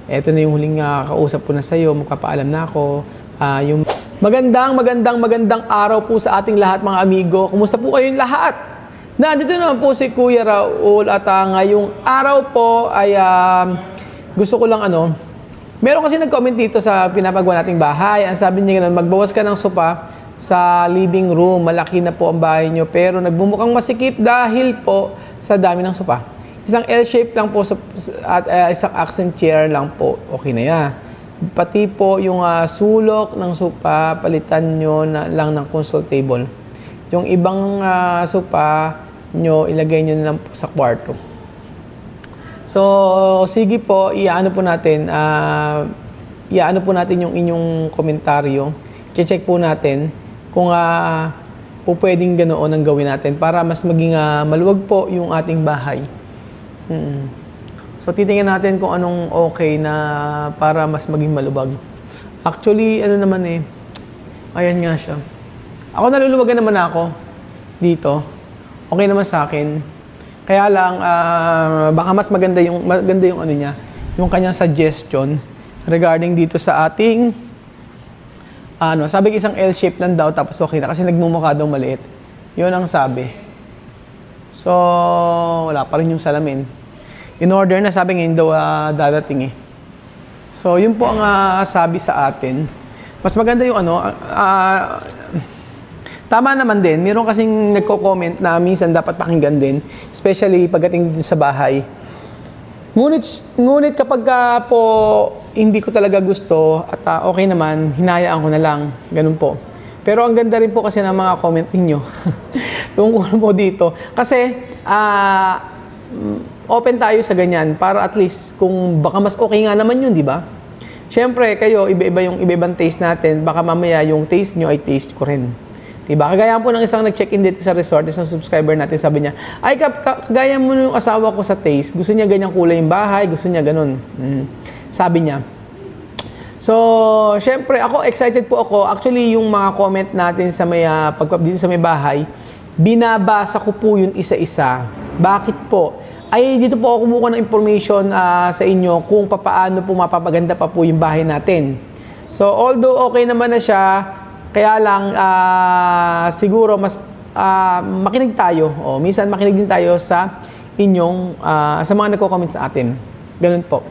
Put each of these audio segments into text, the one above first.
Ito na yung huling kausap ko na sa'yo, magpapaalam na ako. Yung magandang araw po sa ating lahat mga amigo. Kumusta po kayong lahat? Nandito naman po si Kuya Raul at ngayong araw po ay gusto ko lang meron kasi nag-comment dito sa pinapagawa nating bahay. Ang sabi niya ganun, magbawas ka ng sopa sa living room. Malaki na po ang bahay nyo pero nagbumukhang masikip dahil po sa dami ng sopa. Isang L-shape lang po at isang accent chair lang po. Okay na yan. Pati po yung sulok ng sopa, palitan nyo lang ng console table. Yung ibang sopa nyo, ilagay nyo na lang po sa kwarto. So, sige po, iaano po natin yung inyong komentaryo. Check po natin kung po pwedeng ganoon ang gawin natin para mas maging maluwag po yung ating bahay. So, titingnan natin kung anong okay na para mas maging maluwag. Actually, ayan nga siya. Ako naluluwagan naman ako dito. Okay naman sa akin. Kaya lang, baka mas maganda yung niya, yung kanyang suggestion regarding dito sa ating, sabi isang L-shape lang daw, tapos okay na, kasi nagmumukha daw maliit. Yun ang sabi. So, wala pa rin yung salamin. In order na, sabi ngayon daw dadating eh. So, yun po ang sabi sa atin. Mas maganda yung tama naman din, meron kasing nagko-comment na minsan dapat pakinggan din, especially pagdating dito sa bahay. Ngunit kapag po hindi ko talaga gusto at okay naman, hinayaan ko na lang, ganun po. Pero ang ganda rin po kasi ng mga comment ninyo tungkol po dito. Kasi open tayo sa ganyan para at least kung baka mas okay nga naman yun, di ba? Siyempre, kayo, iba-ibang taste natin, baka mamaya yung taste nyo ay taste ko rin. Diba? Kagaya po ng isang nag-check-in dito sa resort, isang subscriber natin, sabi niya, ay kagaya mo yung asawa ko sa taste, gusto niya ganyang kulay yung bahay, gusto niya ganun. Sabi niya. So, syempre, ako, excited po ako. Actually, yung mga comment natin sa may, dito sa may bahay, binabasa ko po yun isa-isa. Bakit po? Ay, dito po ako kumukuha ng information sa inyo kung paano po mapapaganda pa po yung bahay natin. So, although okay naman na siya, kaya lang, siguro mas makinig tayo. Minsan makinig din tayo sa inyong, sa mga nagko-comment sa atin. Ganun po.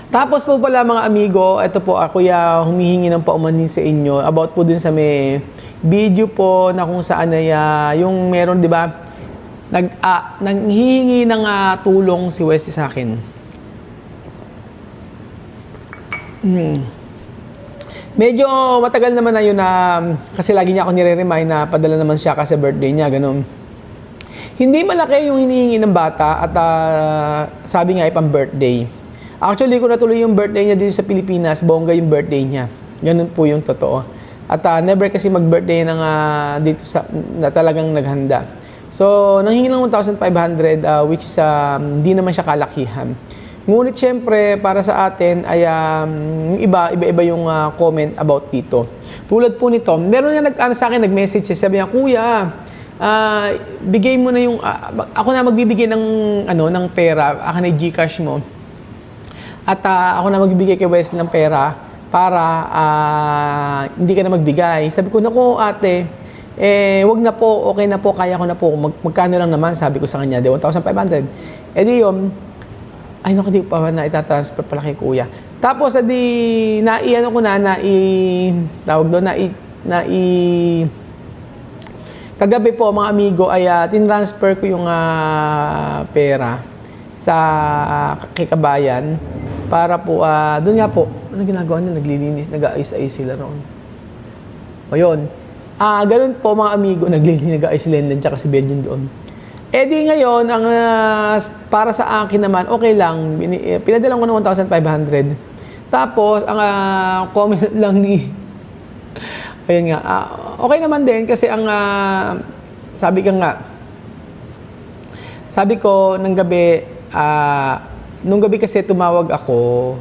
Tapos po pala mga amigo, ito po ako humihingi ng paumanhin sa inyo about po dun sa may video po na kung saan ay yung meron, di ba, nanghihingi ng tulong si Wesley sa akin. Medyo matagal naman na yun kasi lagi niya ako nire-remind na padala naman siya kasi birthday niya, ganun. Hindi malaki yung hinihingi ng bata at sabi nga ay pang birthday. Actually, kung natuloy yung birthday niya dito sa Pilipinas, bongga yung birthday niya. Ganun po yung totoo. At never kasi mag-birthday dito na talagang naghanda. So, nanghingi ng 1,500 which is hindi naman siya kalakihan. Ngunit syempre, para sa atin ay iba-iba yung comment about dito. Tulad po nito, meron nga sa akin, nag-message siya, sabi niya, Kuya, bigay mo na yung, ako na magbibigay ng pera, akin ay Gcash mo. At ako na magbibigay kay Wesley ng pera para hindi ka na magbigay. Sabi ko, naku ate, wag na po, okay na po, kaya ko na po. Magkano lang naman, sabi ko sa kanya, 1,500. Di yun, ay naku, di pa na itatransfer pala kay Kuya. Tapos, kagabi po, mga amigo, ay tinransfer ko yung pera sa kay Kabayan para po, doon nga po, ano ginagawa nila? Naglilinis, nag-aayos-ayos sila roon. O yun. Ganun po, mga amigo, naglilinis, nag-aayos sila din, tsaka si Benjen doon. Di ngayon, para sa akin naman, okay lang. Pinadala ko ng 1,500. Tapos, ang comment lang ayun nga, okay naman din kasi sabi ko ng gabi, nung gabi kasi tumawag ako,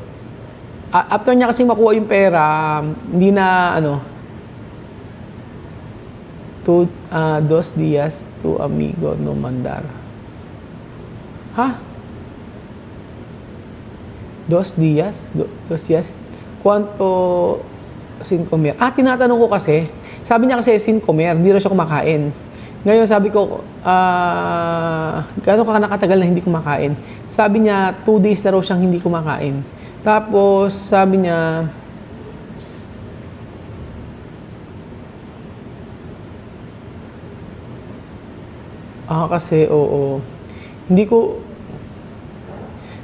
after niya kasi makuha yung pera, hindi na, 2 días to amigo no mandar. Ha? Dos días. Cuánto sin comer? Tinatanong ko kasi. Sabi niya kasi sin comer, hindi raw siya kumakain. Ngayon sabi ko, gaano ka nakatagal na hindi kumakain? Sabi niya, 2 days na raw siyang hindi kumakain. Tapos sabi niya, kasi oo. Hindi ko,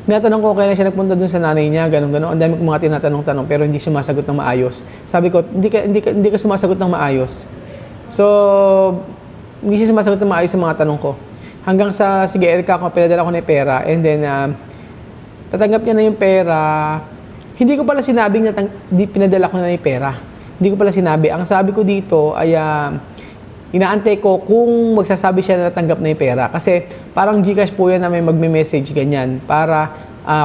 tinatanong ko kailan siya nagpunta dun sa nanay niya, ganun. Ang dami kong mga tinatanong-tanong pero hindi sumasagot ng maayos. Sabi ko, hindi ka sumasagot ng maayos. So, hindi siya sumasagot ng maayos sa mga tanong ko. Hanggang sa, sige, Erika, kung pinadala ko na yung pera, and then, tatanggap niya na yung pera. Hindi ko pala sinabing pinadala ko na yung pera. Hindi ko pala sinabi. Ang sabi ko dito ay, inaantay ko kung magsasabi siya na natanggap na yung pera. Kasi parang GCash po yan na may magme-message ganyan para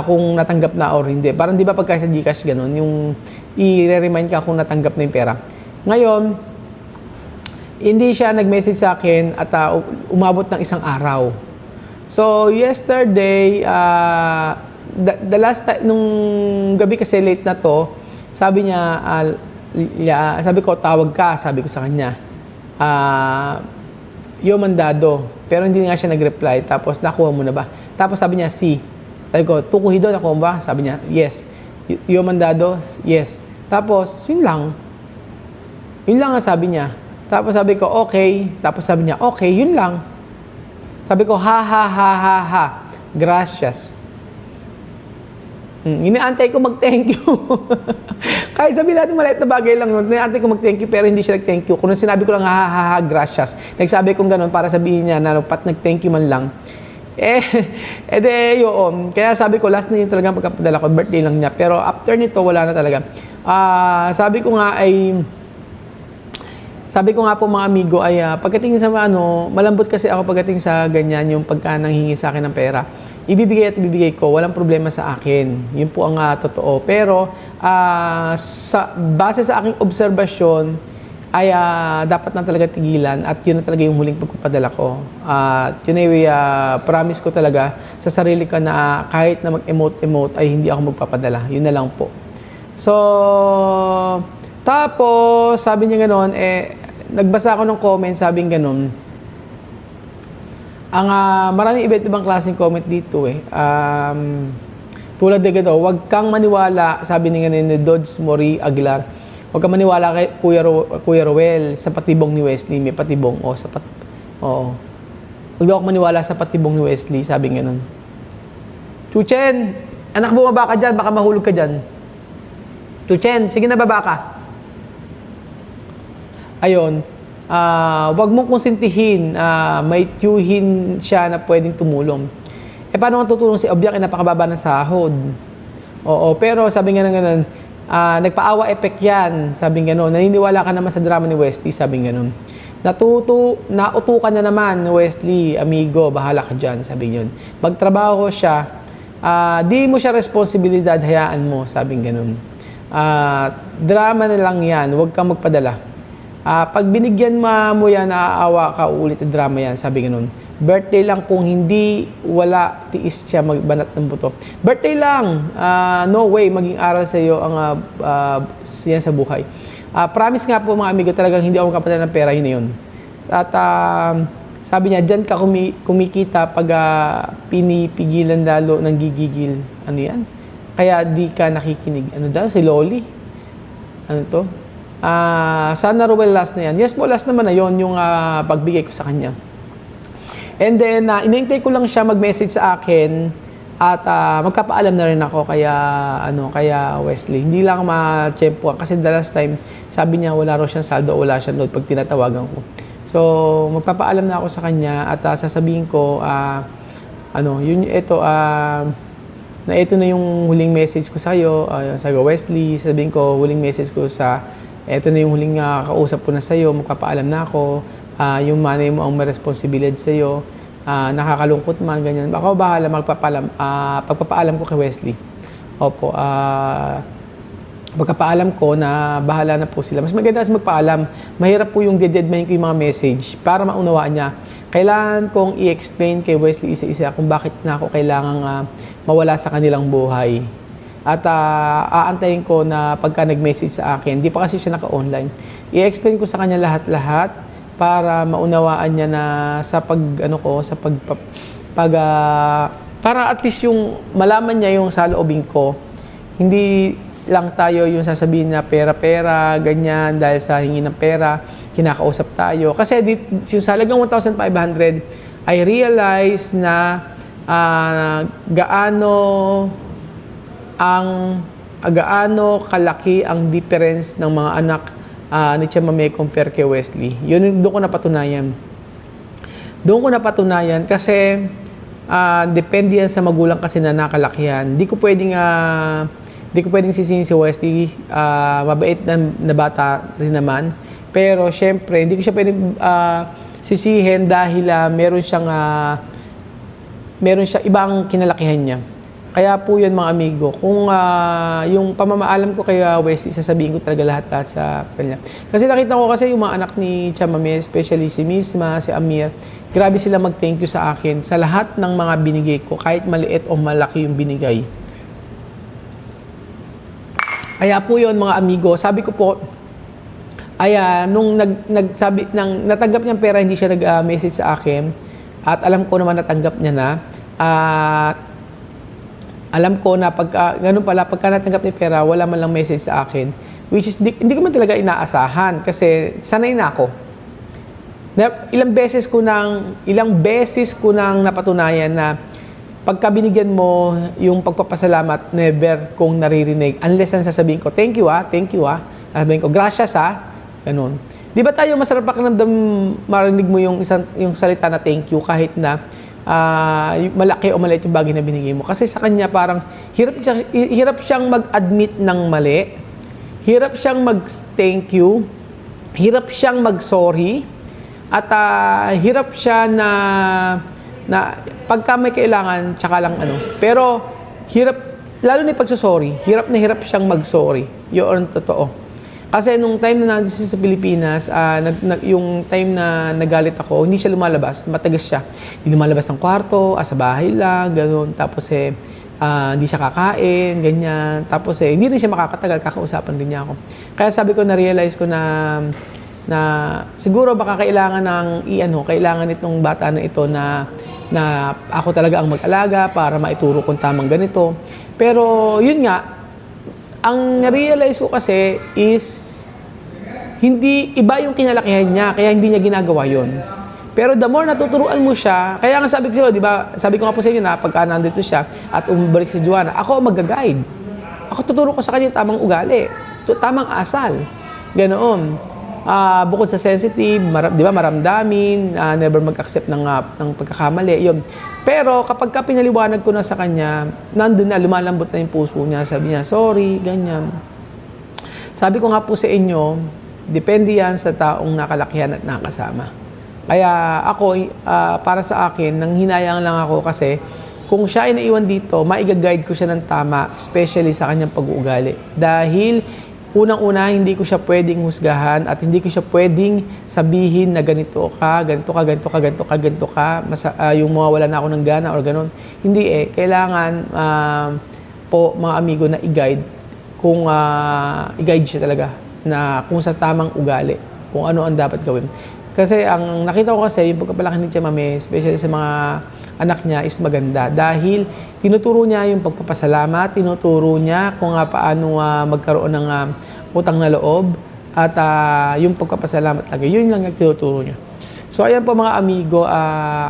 kung natanggap na or hindi. Parang di ba pagka sa GCash ganun, yung i-remind ka kung natanggap na yung pera. Ngayon, hindi siya nag-message sa akin at umabot ng 1 araw. So, yesterday, the last time, nung gabi kasi late na to, sabi niya, sabi ko, tawag ka, sabi ko sa kanya. Yo mandado. Pero hindi nga siya nag-reply. Tapos, nakuha mo na ba? Tapos sabi niya, si. Sabi ko, tukuhido, nakuha mo ba? Sabi niya, yes. Yo mandado? Yes. Tapos, yun lang. Yun lang ang sabi niya. Tapos sabi ko, okay. Tapos sabi niya, okay, yun lang. Sabi ko, ha. Gracias. Inaantay ko mag-thank you. Kahit sabihin natin maliit na bagay lang yun, inaantay ko mag-thank you pero hindi siya nag-thank you. Kung sinabi ko lang, ha, gracias. Nagsabi kong ganun para sabihin niya na nag-thank you man lang. Yun. Kaya sabi ko, last na yun talagang pagkapadala ko, birthday lang niya. Pero after nito, wala na talaga. Sabi ko nga po mga amigo ay pagdating sa malambot kasi ako pagdating sa ganyan yung pagka nanghingi sa akin ng pera. Ibibigay ko, walang problema sa akin. Yun po ang totoo. Pero base sa aking obserbasyon ay dapat na talaga tigilan at yun na talaga yung huling pagpapadala ko. Yun ay promise ko talaga sa sarili ko na kahit na mag-emote ay hindi ako magpapadala. Yun na lang po. So, tapos sabi niya gano'n, nagbasa ako ng comment, sabing gano'n. Ang maraming iba't ibang klaseng comment dito tulad na gano'n, huwag kang maniwala, sabi ni Dodge Mori Aguilar, huwag kang maniwala kay Kuya Roel sa patibong ni Wesley, may patibong, oo. Huwag daw ako maniwala sa patibong ni Wesley, sabi gano'n. Chuchen, anak bumaba ka dyan, baka mahulog ka dyan. Chuchen, sige na baba ka. Ayun, wag mong konsintihin, may tiyuhin siya na pwedeng tumulong. Paano nga tutulong si Obyak? Napakababa ng sahod. Oo, pero sabi nga ganun, nagpaawa effect yan, sabi nga ganun. Naniniwala ka naman sa drama ni Wesley, sabi nga ganun. Nautukan na naman ni Wesley, amigo, bahala ka dyan, sabi nga ganun. Magtrabaho siya, di mo siya responsibilidad, hayaan mo, sabi nga ganun. Drama na lang yan, huwag kang magpadala. Pag binigyan mo yan, naaawa ka, ulit ang drama yan, sabi ganun. Birthday lang kung hindi wala tiis siya magbanat ng buto. Birthday lang, no way, maging aral sa iyo ang yan sa buhay. Promise nga po mga amigo, talagang hindi ako kapadala ng pera, yun na yun. At sabi niya, dyan ka kumikita pag pinipigilan lalo ng gigigil. Ano yan? Kaya di ka nakikinig. Ano daw? Si Loli? Ano to? Sana Ruel last na yan. Yes po, last naman na yon yung pagbigay ko sa kanya. And then, inaintay ko lang siya mag-message sa akin at magpapaalam na rin ako kaya Wesley. Hindi lang ma-tsempuan kasi the last time, sabi niya wala raw siyang saldo, wala siyang load pag tinatawagan ko. So, magpapaalam na ako sa kanya at sasabihin ko, na ito na yung huling message ko sa iyo, sabi ko, Wesley, sabihin ko, huling message ko ito na yung huling kausap ko na sa iyo, magpapaalam na ako, yung manay mo ang may responsibilidad sa iyo, nakakalungkot man, ganyan. Ako bahala pagpapaalam ko kay Wesley. Opo, pagpapaalam ko na bahala na po sila. Mas maganda kasi magpaalam. Mahirap po yung deadline ko yung mga message para maunawaan niya. Kailangan kong i-explain kay Wesley isa-isa kung bakit na ako kailangang mawala sa kanilang buhay. At aantayin ko na pagka nag-message sa akin, di pa kasi siya naka-online, i-explain ko sa kanya lahat-lahat para maunawaan niya na sa para at least yung malaman niya yung saloobin ko. Hindi lang tayo yung sasabihin na pera-pera, ganyan, dahil sa hingi ng pera, kinakausap tayo. Kasi yung sa halagang 1,500, I realize na gaano kalaki ang difference ng mga anak ni Chamame compare kay Wesley. Doon ko napatunayan. Kasi depende yan sa magulang kasi na nakalakihan. Di ko pwedeng sisihin si Wesley, mabait na bata rin naman. Pero syempre, hindi ko siya pwedeng sisihin dahil meron siyang ibang kinalakihan niya. Kaya po yun mga amigo, kung yung pamamaalam ko kay Wesley, sasabihin ko talaga lahat sa kanya. Kasi nakita ko kasi yung mga anak ni Chamame, especially si Misma, si Amir, grabe sila mag-thank you sa akin sa lahat ng mga binigay ko, kahit maliit o malaki yung binigay. Kaya po yun mga amigo, sabi ko po, nung natanggap niyang pera, hindi siya nag-message sa akin, at alam ko naman natanggap niya na, alam ko na pagka natanggap ni pera, wala man lang message sa akin, which is hindi ko man talaga inaasahan kasi sanay na ako. Ilang beses ko nang napatunayan na pagka binigyan mo yung pagpapasalamat, never kong naririnig unless ang sasabihin ko, thank you. Sabihin ko, gracias ganun. Di ba tayo masarap pakiramdam marinig mo yung salita na thank you kahit na malaki o maliit yung bagay na binigay mo. Kasi sa kanya parang hirap siyang mag-admit ng mali, hirap siyang mag-thank you, hirap siyang mag-sorry, at hirap siya na pagka may kailangan, tsaka lang Pero lalo na yung pagsasorry, hirap na hirap siyang mag-sorry. Yun totoo. Kasi nung time na nandito siya sa Pilipinas, yung time na nagalit ako, hindi siya lumalabas, matagas siya. Hindi lumalabas ng kwarto, sa bahay lang, gano'n. Tapos hindi siya kakain, ganyan. Tapos hindi rin siya makakatagal, kakausapan din niya ako. Kaya sabi ko, na-realize ko na siguro baka kailangan itong bata na ito na ako talaga ang mag-alaga para maituro kong tamang ganito. Pero yun nga, ang na-realize ko kasi is hindi iba yung kinalakihan niya, kaya hindi niya ginagawa yon. Pero the more natuturuan mo siya, kaya nga sabi ko, di ba, sabi ko nga po sa inyo na pagka nandito siya at umabalik si Joanna, ako mag-guide. Ako tuturo ko sa kanya tamang ugali, tamang asal. Ganoon. Bukod sa sensitive, di ba, maramdamin, never mag-accept ng pagkakamali, yun. Pero kapag pinaliwanag ko na sa kanya, nandun na, lumalambot na yung puso niya, sabi niya, sorry, ganyan. Sabi ko nga po sa inyo, depende yan sa taong nakalakihan at nakasama. Kaya ako, para sa akin, nanghinayang lang ako kasi kung siya ay naiwan dito, maiga-guide ko siya ng tama, especially sa kanyang pag-uugali. Dahil unang-una, hindi ko siya pwedeng husgahan at hindi ko siya pwedeng sabihin na ganito ka, yung mawawala na ako ng gana or ganun. Hindi kailangan po mga amigo na i-guide i-guide siya talaga na kung sa tamang ugali, kung ano ang dapat gawin. Kasi ang nakita ko kasi, yung pagkapalaki ni Chamame, especially sa mga anak niya, is maganda. Dahil tinuturo niya yung pagpapasalamat, tinuturo niya kung paano magkaroon ng utang na loob, at yung pagpapasalamat lagi. Yun lang yung tinuturo niya. So ayan po mga amigo,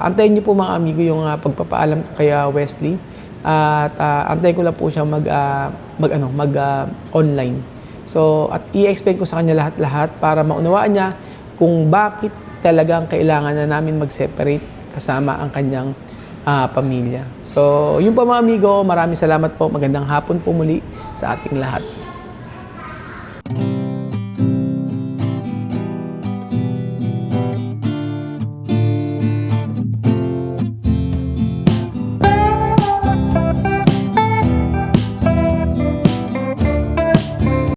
antayin niyo po mga amigo yung pagpapaalam kay Wesley. At antayin ko lang po siya mag-online. So at i-explain ko sa kanya lahat-lahat para maunawaan niya kung bakit talagang kailangan na namin mag-separate kasama ang kanyang pamilya. So, yun po mga amigo, maraming salamat po. Magandang hapon po muli sa ating lahat.